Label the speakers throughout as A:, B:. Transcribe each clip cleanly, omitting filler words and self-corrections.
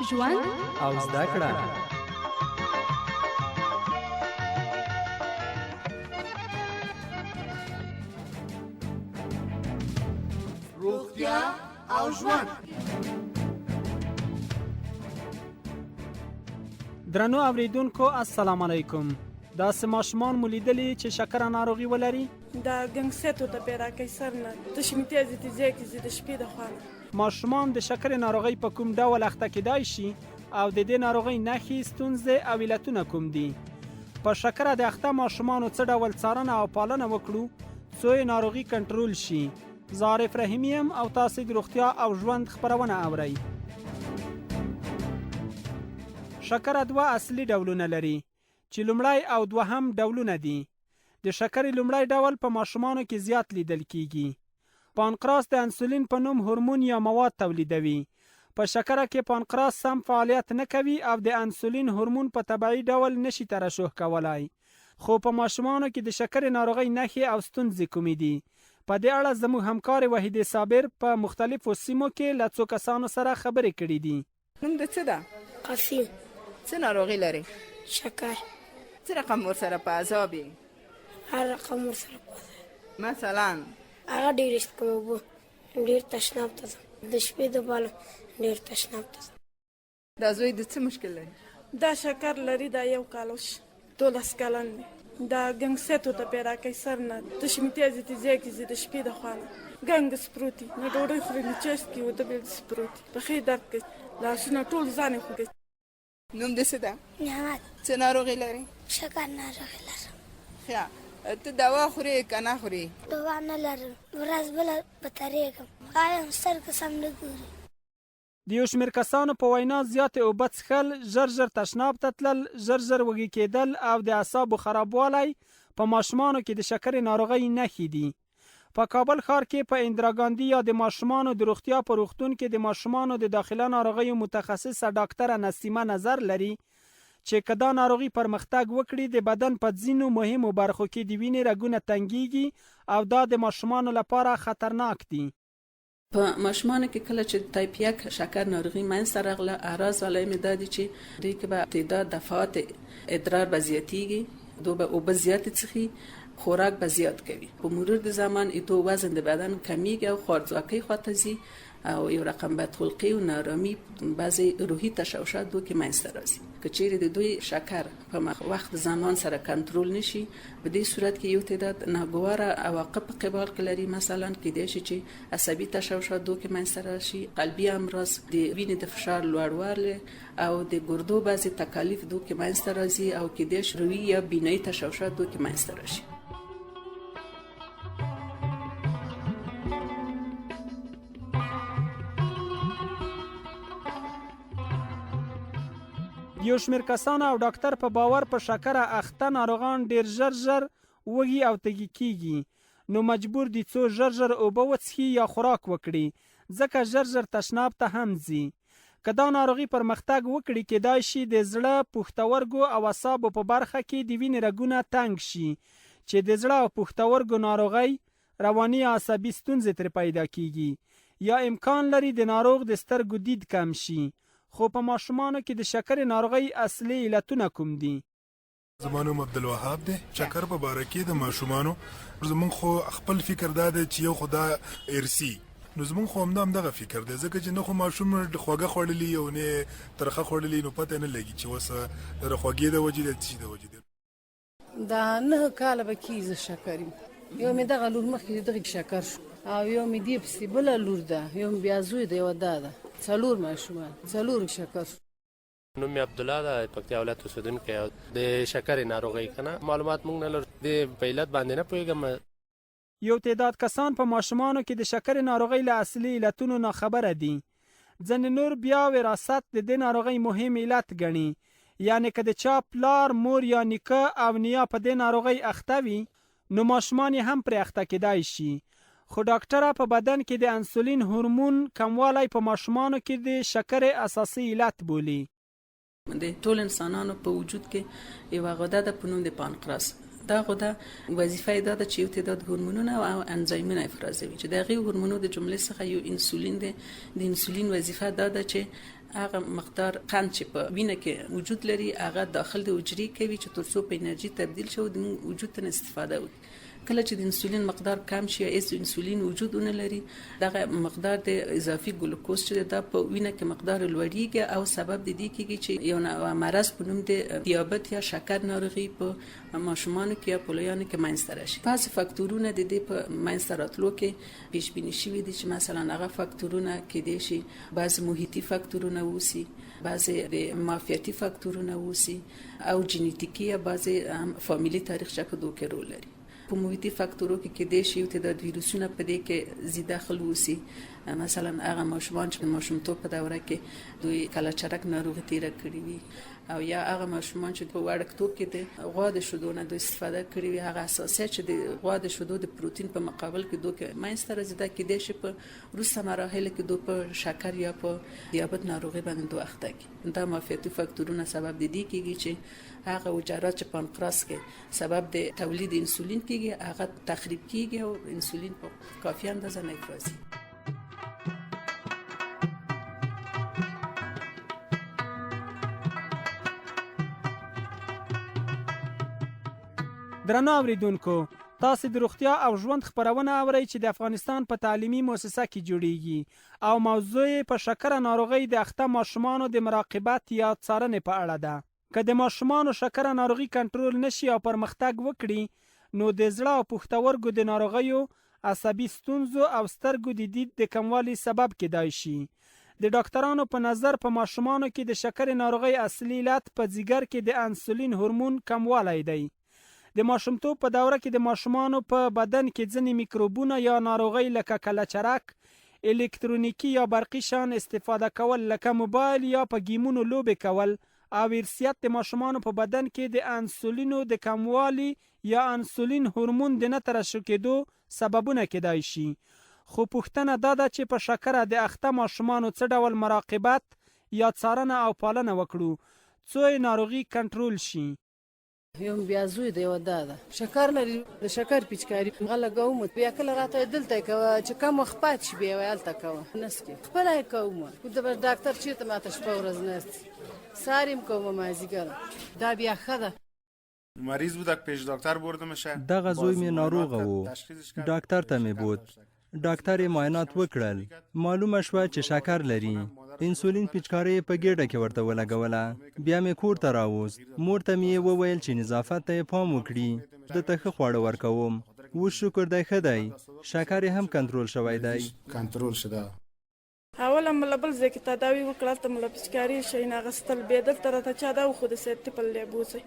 A: ژوند
B: او زده کړه.
C: روغتیا او ژوند.
B: درنو اوریدونکو السلام علیکم. داسې ماشومان مو لیدلي چې شکره ناروغي ولري؟
D: دا ګنګسیتو ته پیراکۍ سر نه تشمې تیزې تیزې کېږي د شپې د خوا نه.
B: ماشومان د شکرې ناروغۍ په کوم ډول اخته کېدای شي او د دې ناروغۍ نښې، ستونزې او علتونه کوم دي؟ په شکره د اخته ماشومانو څه ډول څارنه او پالنه وکړو څو یې ناروغي کنټرول شي؟ زه عارف رحیمي یم او تاسې د روغتیا او ژوند خپرونه اورئ. شکره دوه اصلي ډولونه لري چې لومړی او دوهم ډولونه دي. د شکرې لومړی ډول په ماشومانو کې زیات لیدل کیږي. پانکراس د انسولین په نوم هورمون یا مواد تولیدوي. په شکره کې پانکراس سم فعالیت نه کوي او د انسولین هورمون په طبیعي ډول نشي ترشح کولای. خو په ماشومانو کې د شکرې ناروغۍ نښې او ستونزې کومې دي؟ په دې اړه زموږ همکار وحیدې صابر په مختلفو سیمو کې له څو کسانو سره خبرې کړې دي.
E: نوم د څه ده؟
F: قاسم.
E: څه ناروغي لري؟
F: شکر.
E: څه رقم ورسره په عذاب یې؟
F: هر رقم ورسره په عذاب.
E: مثلا
F: هغه ډېر څښم اوبه، ډېر تشناب ته ځم، د شپې د باله ډېر تشناب ته ځم.
E: دا زوی د څه مشکل لري؟
D: دا شکر لري، دا 1 کال وشي، 12 کلن دی. دا ګنګسیتو ته پیراکۍ سر نه تشمې تیزې تیزې کېږي د شپې د خوا نه. ګنګس پروتي، نه ډوډۍ خوري نه چست کې و د بېلس پروتي، پښې درد کوي، لاسونه ټول ځان یې خوږي.
E: نوم د څه ده؟
F: نعمت.
E: څه ناروغي لري؟
F: شکر ناروغي لرم.
E: ښه، ته دوا خورې که نه خورې؟
F: دوا نه لرم، ورځ بله بترېږم، وایم سترګې سم نه ګوري.
B: د یو شمېر کسانو په وینا زیاتې اوبه څښل، ژر ژر تشناب ته تلل، ژر ژر وږي کېدل او د اعصابو خرابوالی په ماشومانو کې د شکرې ناروغۍ نښې دي. په کابل ښار کې په اندراګاندي یا د ماشومانو د روغتیا په روغتون کې د ماشومانو د داخله ناروغیو متخصصه ډاکټره نسیمه نظر لري چې که دا ناروغي پرمختګ وکړي د بدن په ځینو مهمو برخو کې د وینې رګونه تنګیږي او دا د ماشومانو لپاره خطرناک دي.
G: په ماشومانو کې کله چې تایپ 1 شکر ناروغي منځته راغله، اعراض علامې دا دي چې دوی کې به تعداد دفعات ادرار به زیاتیږي، دوی به اوبه زیاتې څښي، خوراک به زیات کوي. په مرور د زمان ایتو وزن د بدن کمیږي او خوارځواکۍ خواته ځي او یو رقم بدخلقي او نارامي، بعضې روحي تشوشات دوی کې منځته راځي. که چیرې د دوی شکر په وخت زمان سره کنټرول نشي، په دې صورت کې یو تعداد ناګواره عواقب په قبال کې لري. مثلا کېدای شي چې عصبي تشوشات دوی کې منځته راشي، قلبي امراض، د وینې د فشار لوړوالی او د ګردو بعضې تکالیف دوی کې منځته راځي او کېدای شي روحي یا بینایي تشوشات دوی کې منځته راشي.
B: یو شمېر کسان او ډاکټر په باور په شکره اخته ناروغان ډېر ژر ژر وږي او تږي کیږي، نو مجبور دي څو ژر ژر اوبه وڅښي یا خوراک وکړي، ځکه ژر ژر تشناب ته هم ځي. که دا ناروغي پرمختګ وکړي کېدای شي د زړه، پښتورګو او اعصابو په برخه کې د وینې رګونه تنګ شي چې د زړه او پښتورګو ناروغۍ، رواني یا عصبي ستونزې ترې پیدا کیږي، یا امکان لري د ناروغ د سترګو دید کم شي. خو په ماشومانو کې د شکرې ناروغۍ اصلي علتونه کوم دي؟
H: زما نوم عبدالوهاب دی. شکر په باره کې د ماشومانو زمونږ خو خپل فکر دا دی چې یو خو دا ارثي، نو زمونږ خو همدغه فکر دی، ځکه چې نه خو ماشوم خوږه خوړلي او نه ترخه خوړلي، نو پته نه لګي چې اوس د خوږې د وجې دی څه د وجې دی.
I: دا 9 کاله به کېږي شکر یم. یو مې دغه لور مخکې دغه شکر شو او یو مې دې پسې بله لور ده، یو مې بیا زوی ده، یوه دا ده، 4 ماشومان، 4 شکر.
J: نوم مې عبدالله ده، پکتیا ولایت اوسېدونکی یم. د شکرې ناروغۍ که نه معلومات موږ نه لرو، د په علت باندې نه پوهېږم.
B: یو تعداد کسان په ماشومانو کې د شکرې ناروغۍ له اصلي علتونو ناخبره دي. ځینې نور بیا وراثت د دې ناروغۍ مهم علت ګڼي، یعنې که د چا پلار، مور یا نیکه او نیا په دې ناروغۍ اخته وي، نو ماشومان یې هم پرې اخته کېدای شي. خو ډاکټره په بدن کې د انسولین هورمون کموالی په ماشومانو کې د شکرې اساسي علت بولي.
G: د ټول انسانانو په وجود کې یو غده ده په نوم د پانکراس. دا غده وظیفه دا ده چې یو تعداد هورمونونه او انزایمونه افرازوي چې د هغې هورمونو د جملې څخه یو انسولین دی. د انسولین وظیفه دا ده چې هغه مقدار قند چې په وینه کې وجود لري هغه داخل د حجرې کوي چې تر څو په انرژي تبدیل شي او د وجود ته استفاده وکړي. کله چې د انسولین مقدار کم شي یا انسولین وجود نه لري دغه مقدار د اضافي ګلوکوز چې د په وینه کې مقدار لوړیږي او سبب د دې کېږي چې یو مرض په نوم د دیابت یا شکر ناروغي په ماشومانو کې یا په لویانو کې منځته راشي. بعضې فاکتورونه د دې په منځته راتلو کې پیش بیني شوي دي چې مثلا هغه فاکتورونه کېدای شي بعضې محیطي فاکتورونه اوسي، بعضې د معافیتي فاکتورونه اوسي او جینیتیکي یا بعضې فامیلي تاریخچه په دوه کې رول لري. په محیطي فاکتورو کې کېدای شي تعداد ویروسونه په دې کې زیات داخل اوسي، مثلا هغه ماشومان چې د ماشومتوب په دوره کې دوی کلچرک ناروغي تیره کړې وي او یا هغه ماشومان چې په وړکتوب کې د غوا د شیدو نه دوی استفاده کړې وي، هغه اساسیات چې د غوا د شیدو د پروتین په مقابل کې دوی منځته راځي دا کېدای شي په وروسته مراحلو کې دوی په شکر یا په دیابت ناروغي باندې دوی اخته کړي. دا معافیتي فاکتورونه سبب د دې کېږي چې هغه حجرات چې پانکراس کې سبب د تولید انسولین کېږي هغه تخریب کېږي او انسولین په کافي اندازه نه افرازي.
B: درنو اوریدونکو، تاسو د روغتیا او ژوند خبرونه اورئ چې د افغانستان په تعلیمي مؤسسه کې جوړیږي او موضوع په شکر ناروغي د اخته ماشومانو د مراقبت یا څارنې په اړه ده. که د ماشومانو شکر ناروغي کنټرول نشي او پرمختګ وکړي نو د زړه او پښتورګو د ناروغیو، عصبي ستونزو او سترګو د دید د کموالي سبب کېدای شي. د ډاکټرانو په نظر په ماشومانو کې د شکر ناروغي اصلي علت په ځیګر کې د انسولین هورمون کموالی دی. د ماشومتوب په دوره کې د ماشومانو په بدن کې ځینې میکروبونه یا ناروغۍ لکه کلچرک، الکترونیکي یا برقي شیان استفاده کول لکه موبایل یا په گیمونو لوبې کول او ارثیت د ماشومانو په بدن کې د انسولینو د کموالي یا انسولین هورمون د نه ترشح کېدو سببونه کېدای شي. خو پوښتنه دا ده چې په شکره د اخته ماشومانو څه ډول مراقبت یا څارنه او پالنه وکړو څو ناروغي کنټرول شي.
I: یو بیا زوی دی یو داده شکر لري د شکر پیچکاری غلګوم بیا کله راته دلته کوه چې کوم وخت پات شي بیا ویلته کوه نسکي خپل کوم د ډاکټر چې ته ماته شپه ورځ نست ساریم کوم مازیګر دا بیا خده
A: مریض بود پیش دکتر بردمشه.
K: دغه زوی می ناروغه وو، ډاکټر ته می بود. ډاکټر یې معاینات وکړل، معلومه شوه چې شکر لري. انسولین پیچکاری په ګېډه کې ورته ولګوله. بیا مې کور ته راووست. مور ته مې وویل چې نظافت ته یې پام وکړي، دته ښه خواړه ورکوم. اوس شکر دی ښه دی، شکر یې هم کنټرول شوی دی.
A: کنټرول شده.
D: اوله مله بل ځای کې تداوي وکړه، هلته مله پیچکاري شیان اخیستل، بیا دلته راته چا دا وښود سیفټي پلې بوځئ،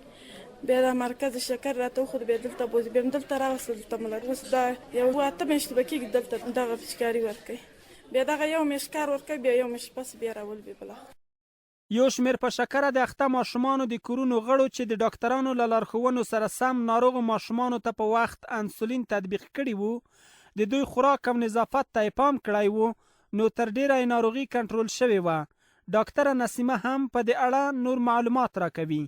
D: بیا دا مرکز شکر راته وښود، بیا دلته بوځي، بیا هم دلته راوستل، دلته مله اوس دا یو 8 میاشتې به کېږي دلته دغه پیچکاري ورکوي، بیا دغه یو میاشت کار ورکوي، بیا یو میاشت پس بیا راول بیا بله.
B: یو شمیر په شکره د اخته ماشومانو د کورونو غړو چې د ډاکټرانو له لارښوونو سره سم ناروغو ماشومانو ته په وخت انسولین تطبیق کړي وو، د دوی خوراک او نظافت ته یې پام کړی وو، نو تر ډیره یې ناروغي کنټرول شوې وه. ډاکټره نسیمه هم په دې اړه نور معلومات راکوي.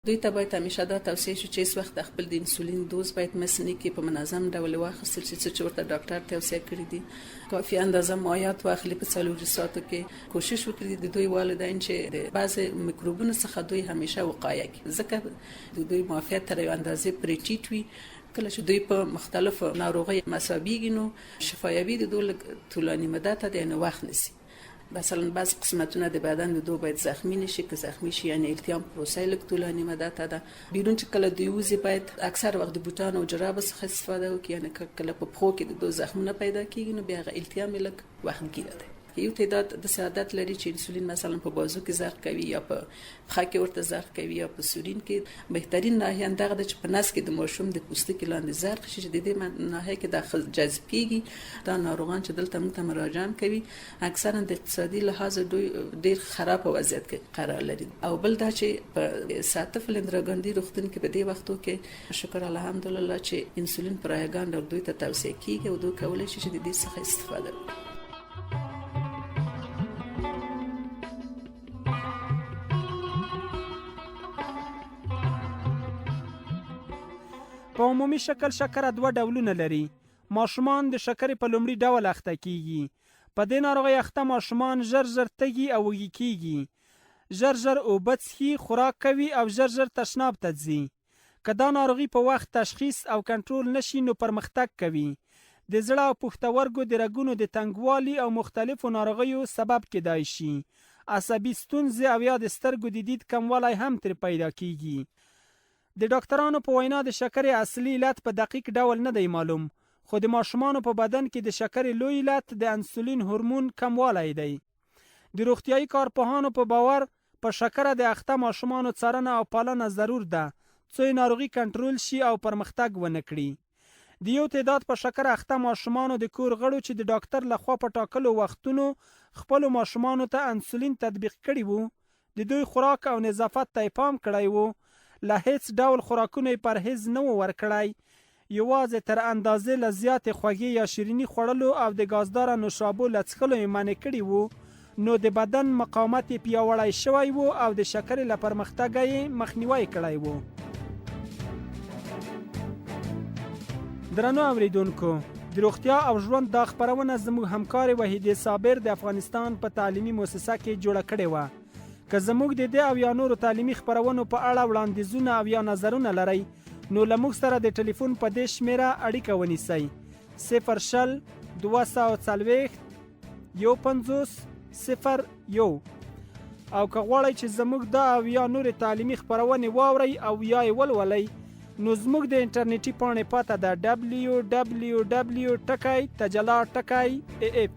G: دوی ته باید همیشه دا توصیه شي چې هیڅ وخت د خپل د انسولین دوز باید مسنې کې په منظم ډول واخیستل شي چې ورته ډاکټر توصیه کړي دي. کافي اندازه مایعات واخلي په 4 ساعتو کې. کوشش وکړي د دوی والدین چې د بعضې میکروبونو څخه دوی همیشه وقایه کړي، ځکه د دوی معافیت تر یو اندازې پرې ټیټ وي. کله چې دوی په مختلفو ناروغۍ مصابیږي نو شفایابي د دوی طولاني مدته ده، یعنې وخت نیسي. مثلا بعض قسمتونه د بدن د دوی باید زخمی نشي، که زخمی شي یعنې التیام پروسه لږ طولاني مدته ده. بیرون چې کله دوی وځي باید اکثر وخت د بوټانو او جرابو څخه استفاده وکړي، یعنې کله په پښو کې د دوی زخمونه پیدا کېږي نو بیا هغه التیام یې لږ وختګیره دی. یو تعداد د عادت لري چې انسولین مثلا په بازو کې زرق کوي یا په پښه کې ورته زرق کوي یا په سورین کې. بهترین ناحیه دغه ده چې په نس کې د ماشوم د پوستکي لاندې زرق شي، چې د دې ناحیه کې داخل جذب کېږي. دا ناروغان چې دلته موږ ته مراجعه کوي اکثرا د اقتصادي لحاظ دوی ډېر خراب وضعیت کې قرار لري. او بل دا چې په ساتف لندراګاندي روغتون کې په دې وختو کې شکر الحمدلله چې انسولین پرایګان دوی ته توصیه کېږي او دوی کولی شي چې د دې څخه استفاده وکړي.
B: په عمومي شکل شکره 2 ډولونه لري. ماشومان د شکرې په لومړي ډول اخته کیږي. په دې ناروغۍ اخته ماشومان ژر تږي او وږي کیږي، ژر اوبه څښي، خوراک کوي او ژر تشناب ته ځي. که دا ناروغي په وخت تشخیص او کنټرول نشي نو پرمختګ کوي. د زړه او پښتورګو د رګونو د تنګوالي او مختلفو ناروغیو سبب کېدای شي. عصبي ستونزې او یا د سترګو د دید کموالی هم ترې پیدا کیږي. د ډاکټرانو په وینا د شکرې اصلي علت په دقیق ډول نه دی معلوم، خو د ماشومانو په بدن کې د شکرې لوی علت د انسولین هورمون کموالی دی. د روغتیايي کارپوهانو په باور په شکره د اخته ماشومانو څارنه او پالنه ضرور ده څو ناروغي کنټرول شي او پرمختګ ونه کړي. د یو تعداد په شکر اخته ماشومانو د کور غړو چې د ډاکټر لخوا په ټاکلو وختونو خپل ماشومانو ته انسولین تطبیق کړي وو، د دوی خوراک او نظافت ته پام کړی وو، له هیڅ ډول خوراکونو پرهیز نه و ورکړی، یوازې تر اندازې له زیاتې خوږې یا شیریني خوړلو او د ګازداره نوشابو له څښلو یې منع کړي وو، نو د بدن مقاومت یې پیاوړی شوی وو او د شکرې له پرمختګه یې مخنیوی کړی وو. درنو اوریدونکو، د روغتیا او ژوند دا خپرونه زموږ همکار وحیدې صابر د افغانستان په تعلیمي مؤسسه کې جوړه کړې وه. که زموږ د دې او یا نورو تعلیمي خپرونو په اړه وړاندیزونه او یا نظرونه لرئ نو له موږ سره د ټلیفون په دې شمیره اړیکه ونیسئ: 0 240 150 01. او که غواړئ چې زموږ دا او یا نورې تعلیمي خپرونې واورئ او یا یې ولولئ نو زموږ د انټرنیټي پاڼې پته ده www.tajala.af